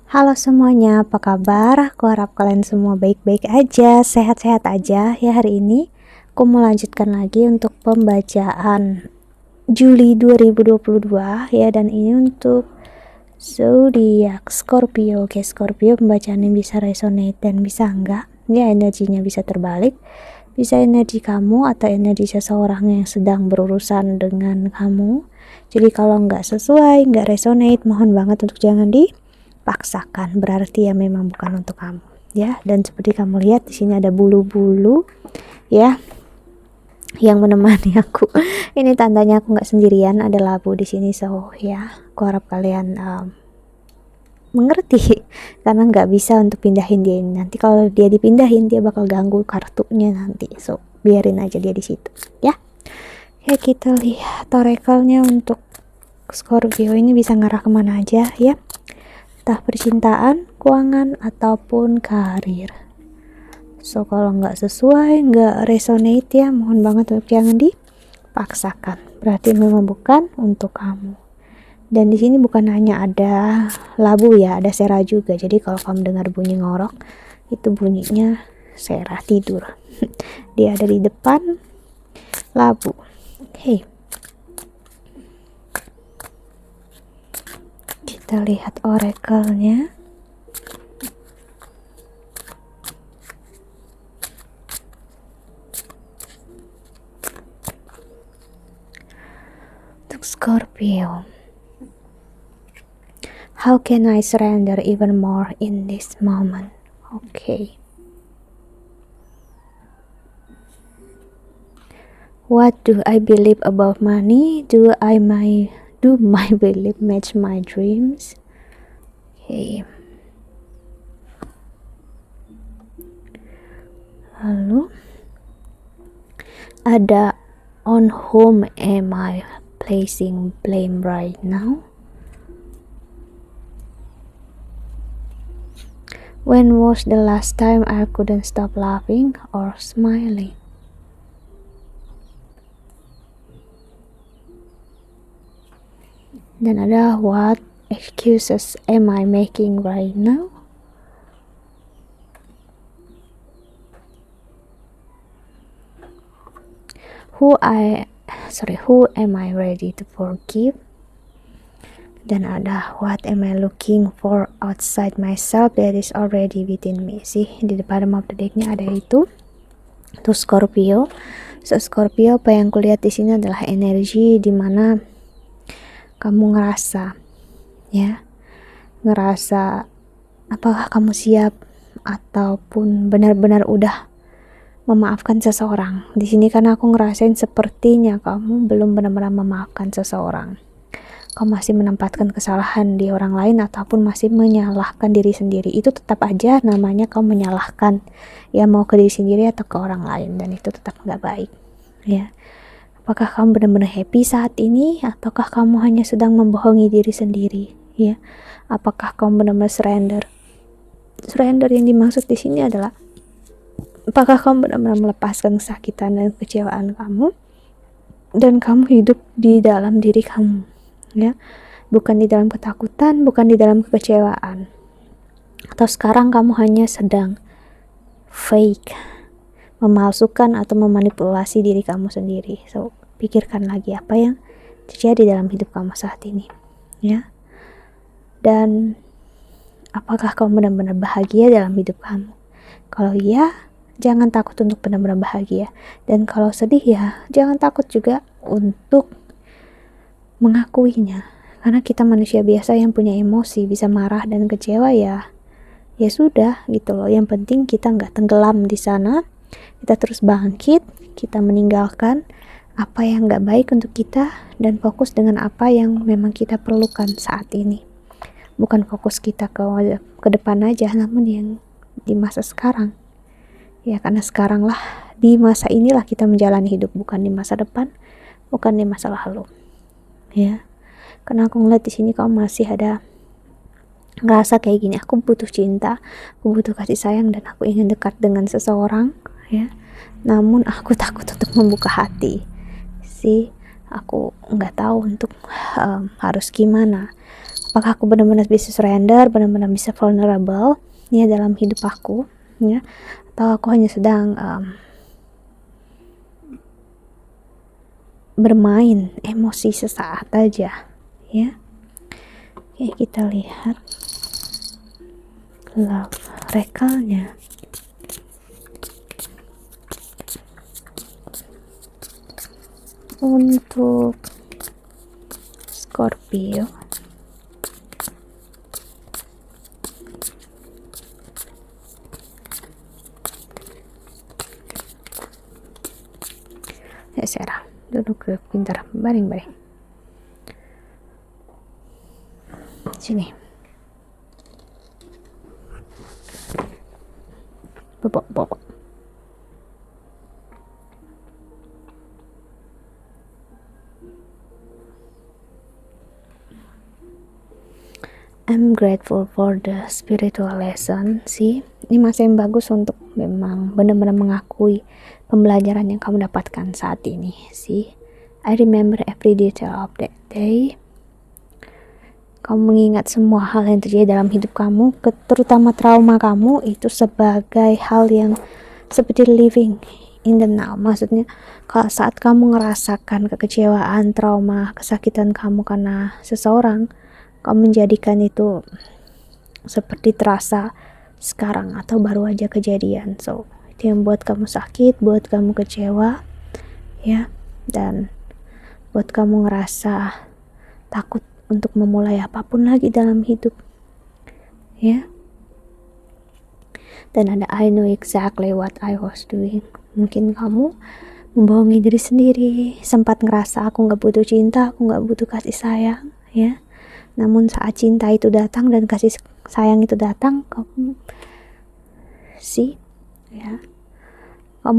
Halo semuanya, apa kabar? Aku harap kalian semua baik-baik aja, sehat-sehat aja ya hari ini. Aku mau lanjutkan lagi untuk pembacaan Juli 2022 ya, dan ini untuk zodiak Scorpio. Oke, Scorpio pembacaannya bisa resonate dan bisa enggak. Ya, energinya bisa terbalik. Bisa energi kamu atau energi seseorang yang sedang berurusan dengan kamu. Jadi kalau enggak sesuai, enggak resonate, mohon banget untuk jangan paksakan, berarti ya memang bukan untuk kamu ya. Dan seperti kamu lihat di sini ada bulu-bulu ya yang menemani aku. Ini tandanya aku nggak sendirian, ada labu di sini. So ya, aku harap kalian mengerti karena nggak bisa untuk pindahin dia ini. Nanti kalau dia dipindahin dia bakal ganggu kartunya nanti. So biarin aja dia di situ ya. Ya, kita lihat oracle-nya untuk Scorpio ini bisa ngarah kemana aja ya, entah percintaan, keuangan, ataupun karir. So kalau nggak sesuai, nggak resonate ya, mohon banget untuk jangan dipaksakan. Berarti memang bukan untuk kamu. Dan di sini bukan hanya ada labu ya, ada Sera juga. Jadi kalau kamu dengar bunyi ngorok, itu bunyinya Sera tidur. Dia ada di depan labu. Oke. Kita lihat oracle-nya. Untuk Scorpio. How can I surrender even more in this moment? Okay. What do I believe about money? Do my belief match my dreams? Okay. Lalu ada on whom am I placing blame right now? When was the last time I couldn't stop laughing or smiling? Dan ada what excuses am I making right now? Who am I ready to forgive? Dan ada what am I looking for outside myself that is already within me. Sih, di depan map decknya ada itu. Tuh Scorpio. So Scorpio, apa yang kulihat di sini adalah energi dimana kamu ngerasa apakah kamu siap ataupun benar-benar udah memaafkan seseorang. Di sini karena aku ngerasain sepertinya kamu belum benar-benar memaafkan seseorang. Kamu masih menempatkan kesalahan di orang lain ataupun masih menyalahkan diri sendiri. Itu tetap aja namanya kamu menyalahkan, ya, mau ke diri sendiri atau ke orang lain, dan itu tetap nggak baik ya. Apakah kamu benar-benar happy saat ini ataukah kamu hanya sedang membohongi diri sendiri ya? Apakah kamu benar-benar surrender yang dimaksud di sini adalah apakah kamu benar-benar melepaskan kesakitan dan kecewaan kamu dan kamu hidup di dalam diri kamu ya, bukan di dalam ketakutan, bukan di dalam kekecewaan. Atau sekarang kamu hanya sedang fake, memalsukan atau memanipulasi diri kamu sendiri. So pikirkan lagi apa yang terjadi dalam hidup kamu saat ini ya, dan apakah kamu benar-benar bahagia dalam hidup kamu. Kalau iya, jangan takut untuk benar-benar bahagia, dan kalau sedih ya jangan takut juga untuk mengakuinya, karena kita manusia biasa yang punya emosi, bisa marah dan kecewa ya sudah gitu loh. Yang penting kita nggak tenggelam di sana, kita terus bangkit, kita meninggalkan apa yang nggak baik untuk kita dan fokus dengan apa yang memang kita perlukan saat ini. Bukan fokus kita ke depan aja, namun yang di masa sekarang ya, karena sekarang lah, di masa inilah kita menjalani hidup, bukan di masa depan, bukan di masa lalu ya. Karena aku ngeliat di sini kamu masih ada ngerasa kayak gini, aku butuh cinta, aku butuh kasih sayang, dan aku ingin dekat dengan seseorang ya, namun aku takut untuk membuka hati sih. Aku nggak tahu untuk harus gimana. apakah aku benar-benar bisa surrender, benar-benar bisa vulnerable ya dalam hidup aku ya, atau aku hanya sedang bermain emosi sesaat aja ya. Oke, kita lihat love rekalnya. Untuk Scorpio, ya Sarah, duduk pintar, baring sini, bobok. I'm grateful for the spiritual lesson. Sih, ini masa yang bagus untuk memang benar-benar mengakui pembelajaran yang kamu dapatkan saat ini. Sih, I remember every detail of that day. Kamu mengingat semua hal yang terjadi dalam hidup kamu, terutama trauma kamu, itu sebagai hal yang seperti living in the now. Maksudnya, kalau saat kamu ngerasakan kekecewaan, trauma, kesakitan kamu karena seseorang, kamu menjadikan itu seperti terasa sekarang atau baru aja kejadian. So, itu yang buat kamu sakit, buat kamu kecewa ya, dan buat kamu ngerasa takut untuk memulai apapun lagi dalam hidup ya. Dan ada I know exactly what I was doing. Mungkin kamu membohongi diri sendiri, sempat ngerasa aku gak butuh cinta, aku gak butuh kasih sayang ya. Namun saat cinta itu datang dan kasih sayang itu datang, kamu ya, kamu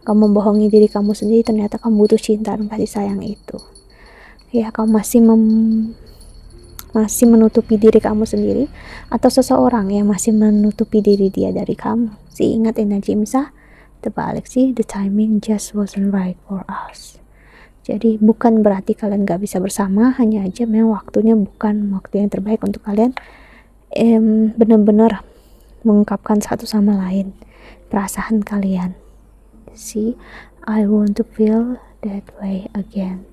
membohongi diri kamu sendiri, ternyata kamu butuh cinta dan kasih sayang itu ya. Kamu masih menutupi diri kamu sendiri, atau seseorang yang masih menutupi diri dia dari kamu. Ingat energi Imsa terbalik sih, the timing just wasn't right for us. Jadi bukan berarti kalian gak bisa bersama, hanya aja memang waktunya bukan waktu yang terbaik untuk kalian benar-benar mengungkapkan satu sama lain perasaan kalian. I want to feel that way again.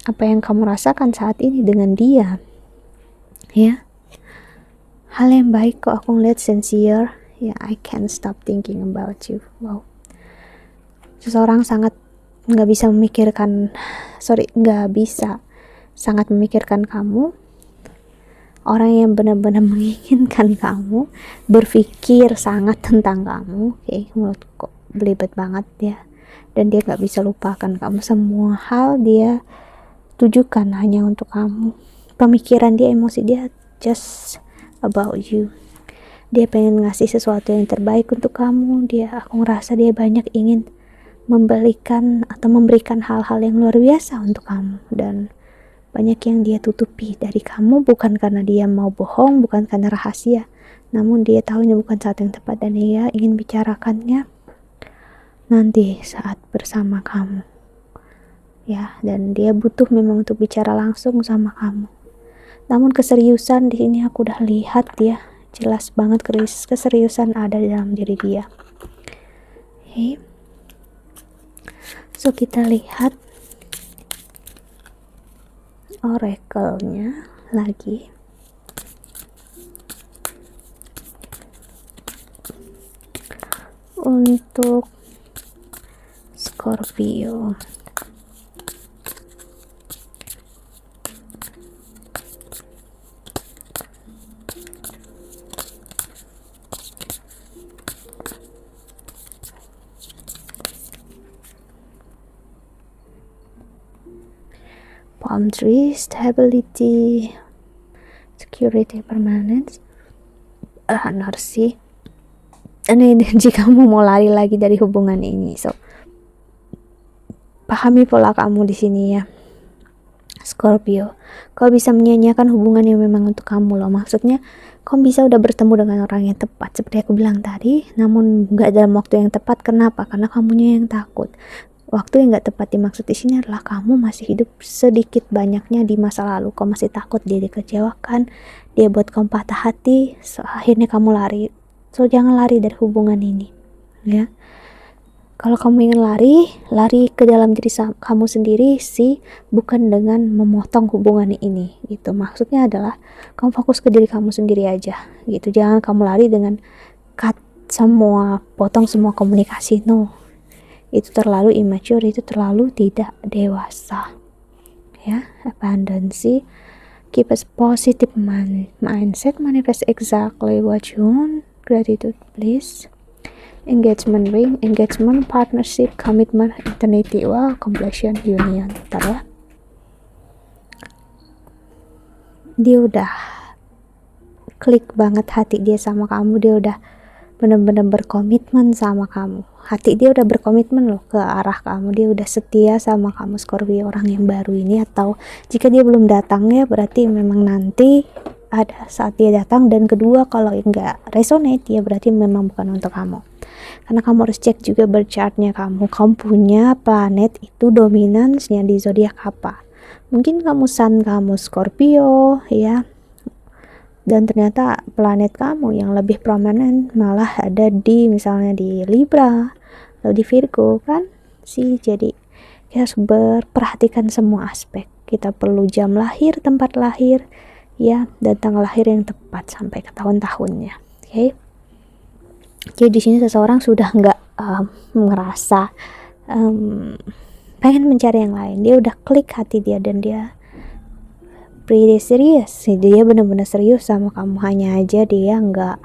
Apa yang kamu rasakan saat ini dengan dia ya, hal yang baik kok. Aku ngeliat sincere ya, I can't stop thinking about you. Wow, seseorang sangat nggak bisa sangat memikirkan kamu, orang yang benar-benar menginginkan kamu, berpikir sangat tentang kamu. Menurut kok belibet banget ya, dan dia nggak bisa lupakan kamu. Semua hal dia tujukan hanya untuk kamu. Pemikiran dia, emosi dia just about you. Dia pengen ngasih sesuatu yang terbaik untuk kamu. Aku ngerasa dia banyak ingin memberikan hal-hal yang luar biasa untuk kamu, dan banyak yang dia tutupi dari kamu, bukan karena dia mau bohong, bukan karena rahasia, namun dia tahu ini bukan saat yang tepat dan dia ingin bicarakannya nanti saat bersama kamu ya. Dan dia butuh memang untuk bicara langsung sama kamu. Namun keseriusan di sini aku udah lihat ya, jelas banget keseriusan ada di dalam diri dia. So kita lihat oracle-nya lagi. Untuk Scorpio, palm tree, stability, security, permanence, narsi. Dan energi kamu mau lari lagi dari hubungan ini. So pahami pola kamu di sini ya, Scorpio. Kau bisa menyanyiakan hubungan yang memang untuk kamu loh. Maksudnya kau bisa udah bertemu dengan orang yang tepat seperti aku bilang tadi, namun gak dalam waktu yang tepat. Kenapa? Karena kamunya yang takut. Waktu yang gak tepat dimaksud di sini adalah kamu masih hidup sedikit banyaknya di masa lalu. Kamu masih takut dia dikecewakan, dia buat kamu patah hati, so akhirnya kamu lari. So jangan lari dari hubungan ini, ya. Kalau kamu ingin lari ke dalam diri kamu sendiri sih, bukan dengan memotong hubungan ini, gitu. Maksudnya adalah kamu fokus ke diri kamu sendiri aja, gitu. Jangan kamu lari dengan cut semua, potong semua komunikasi, no. Itu terlalu immature, itu terlalu tidak dewasa, ya. Abundance, keep a positive mindset, manifest exactly what you want. Gratitude, please. Engagement ring, engagement, partnership, commitment, eternity, wow, completion, union. Ntar ya, dia udah klik banget hati dia sama kamu, dia udah benar-benar berkomitmen sama kamu. Hati dia udah berkomitmen loh ke arah kamu, dia udah setia sama kamu, Scorpio, orang yang baru ini. Atau jika dia belum datang, ya berarti memang nanti ada saat dia datang. Dan kedua, kalau enggak resonate, ya berarti memang bukan untuk kamu. Karena kamu harus cek juga berchartnya kamu punya planet itu dominansnya di zodiak apa. Mungkin kamu sun kamu Scorpio, ya, dan ternyata planet kamu yang lebih prominent malah ada di misalnya di Libra atau di Virgo, kan sih. Jadi kita harus berperhatikan semua aspek. Kita perlu jam lahir, tempat lahir, ya, dan tanggal lahir yang tepat sampai ke tahun-tahunnya. Oke. Jadi di sini seseorang sudah nggak ngerasa pengen mencari yang lain. Dia udah klik hati dia dan dia pretty serius. Dia benar-benar serius sama kamu. Hanya aja dia nggak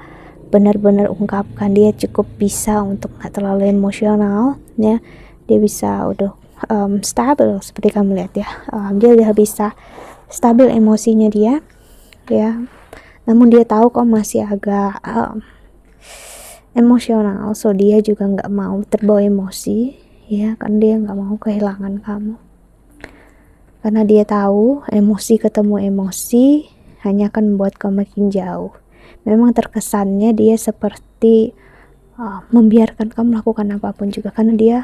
benar-benar ungkapkan. Dia cukup bisa untuk nggak terlalu emosional, ya. Dia bisa udah stabil seperti kamu lihat, ya. Dia udah bisa stabil emosinya dia, ya. Namun dia tahu kok masih agak emosional. So dia juga nggak mau terbawa emosi, ya, kan dia nggak mau kehilangan kamu. Karena dia tahu emosi ketemu emosi hanya akan membuat kamu makin jauh. Memang terkesannya dia seperti membiarkan kamu melakukan apapun juga, karena dia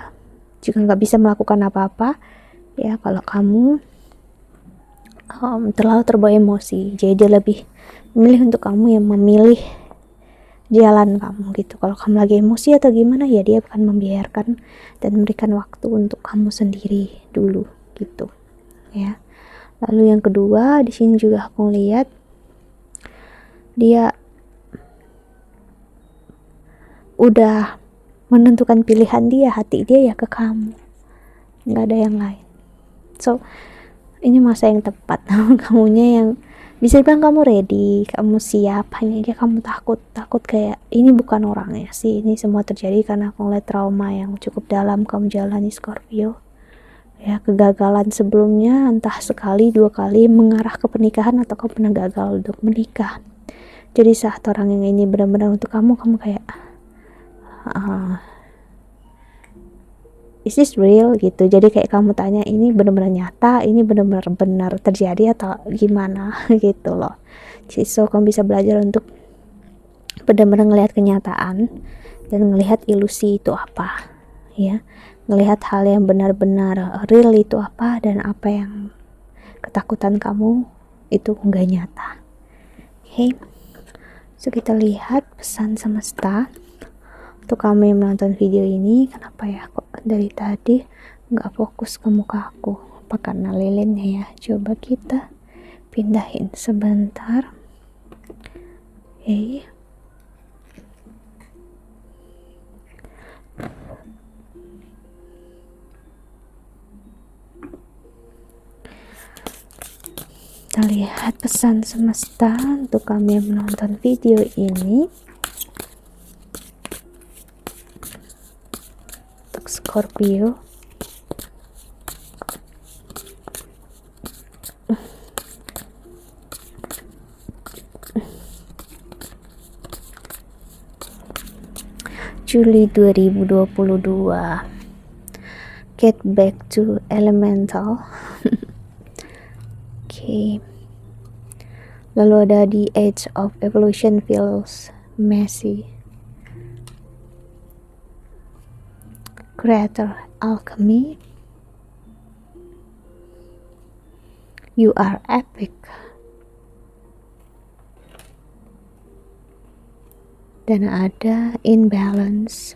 juga nggak bisa melakukan apa-apa, ya, kalau kamu terlalu terbawa emosi. Jadi dia lebih memilih untuk kamu yang memilih jalan kamu, gitu. Kalau kamu lagi emosi atau gimana, ya dia akan membiarkan dan memberikan waktu untuk kamu sendiri dulu, gitu, ya. Lalu yang kedua, di sini juga aku lihat dia udah menentukan pilihan dia, hati dia ya ke kamu, nggak ada yang lain. So ini masa yang tepat. Kamunya yang bisa bilang kamu ready, kamu siap, hanya aja kamu takut kayak ini bukan orangnya sih. Ini semua terjadi karena aku ngeliat trauma yang cukup dalam kamu jalani, Scorpio, ya. Kegagalan sebelumnya entah sekali dua kali mengarah ke pernikahan, atau kamu pernah gagal untuk menikah. Jadi saat orang yang ini benar-benar untuk kamu kayak is this real, gitu. Jadi kayak kamu tanya, ini benar-benar nyata, ini benar-benar terjadi atau gimana, gitu loh. Jadi so kamu bisa belajar untuk benar-benar ngelihat kenyataan dan ngelihat ilusi itu apa, ya. Ngelihat hal yang benar-benar real itu apa, dan apa yang ketakutan kamu itu enggak nyata. Oke. So kita lihat pesan semesta untuk kamu yang menonton video ini. Kenapa ya kok dari tadi nggak fokus ke muka aku? Apa karena lilinnya ya? Coba kita pindahin sebentar. Oke. Kita lihat pesan semesta untuk kami yang menonton video ini. Untuk Scorpio, Juli 2022. Get back to elemental. Okay. Lalu ada the age of evolution feels messy. creator alchemy. You are epic. Dan ada imbalance.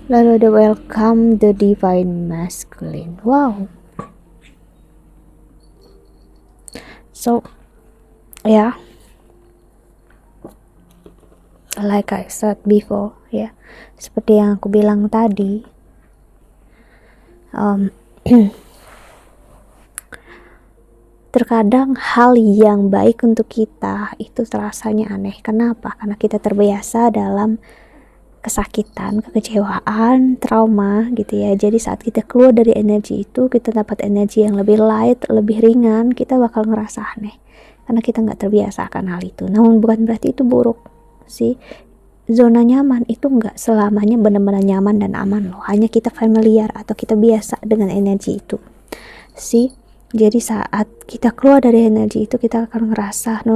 Lalu ada welcome the divine masculine. Wow. So, yeah, like I said before, ya, seperti yang aku bilang tadi, terkadang hal yang baik untuk kita itu terasanya aneh. Kenapa? Karena kita terbiasa dalam kesakitan, kekecewaan, trauma gitu ya. Jadi saat kita keluar dari energi itu, kita dapat energi yang lebih light, lebih ringan, kita bakal ngerasa aneh karena kita nggak terbiasa akan hal itu. Namun bukan berarti itu buruk sih. Zona nyaman itu nggak selamanya benar-benar nyaman dan aman loh. Hanya kita familiar atau kita biasa dengan energi itu sih. Jadi saat kita keluar dari energi itu, kita akan ngerasa no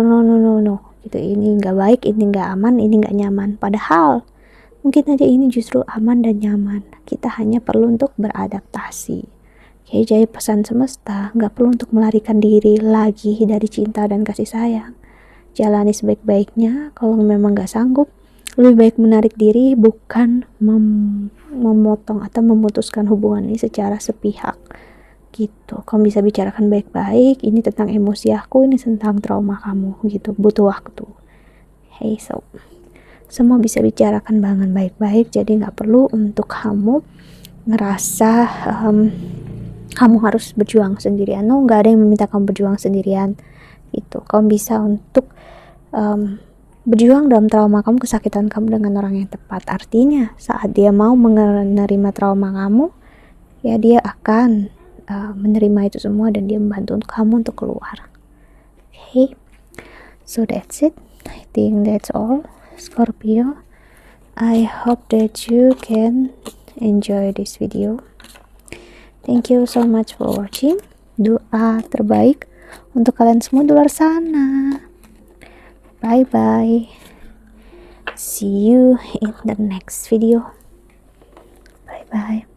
gitu, ini nggak baik, ini nggak aman, ini nggak nyaman. Padahal mungkin aja ini justru aman dan nyaman. Kita hanya perlu untuk beradaptasi. Oke, jadi pesan semesta, nggak perlu untuk melarikan diri lagi dari cinta dan kasih sayang. Jalani sebaik-baiknya. Kalau memang nggak sanggup, lebih baik menarik diri, bukan memotong atau memutuskan hubungan ini secara sepihak. Gitu. Kamu bisa bicarakan baik-baik. Ini tentang emosi aku, ini tentang trauma kamu. Gitu. Butuh waktu. Hey, so semua bisa bicarakan dengan baik-baik, jadi nggak perlu untuk kamu ngerasa kamu harus berjuang sendirian. No, nggak ada yang meminta kamu berjuang sendirian. Itu kamu bisa untuk berjuang dalam trauma kamu, kesakitan kamu dengan orang yang tepat. Artinya saat dia mau menerima trauma kamu, ya dia akan menerima itu semua dan dia membantu kamu untuk keluar. Okay, so that's it. I think that's all. Scorpio, I hope that you can enjoy this video. Thank you so much for watching. Doa terbaik untuk kalian semua di luar sana. Bye bye. See you in the next video. Bye bye.